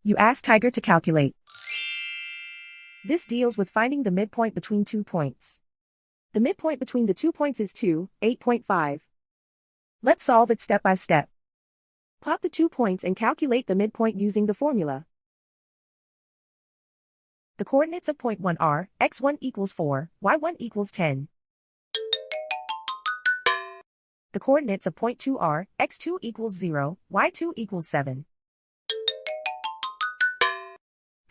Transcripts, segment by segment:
You ask Tiger to calculate. This deals with finding the midpoint between 2 points. The midpoint between the 2 points is 2, 8.5. Let's solve it step by step. Plot the 2 points and calculate the midpoint using the formula. The coordinates of point 1 are x1 equals 4, y1 equals 10. The coordinates of point 2 are x2 equals 0, y2 equals 7.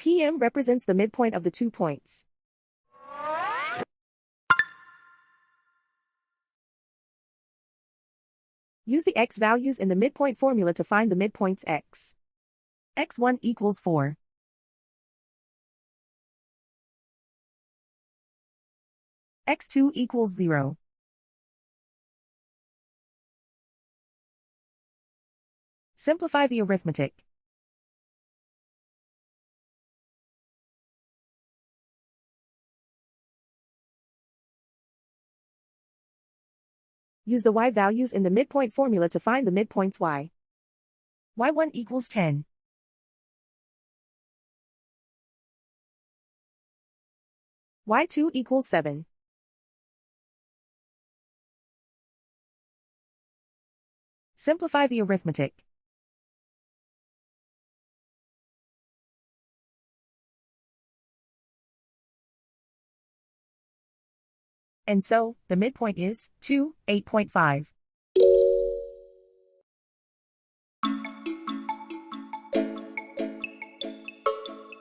PM represents the midpoint of the 2 points. Use the x values in the midpoint formula to find the midpoints x. x1 equals 4. x2 equals 0. Simplify the arithmetic. Use the y values in the midpoint formula to find the midpoints y. y1 equals 10. y2 equals 7. Simplify the arithmetic. And so, the midpoint is 2, 8.5.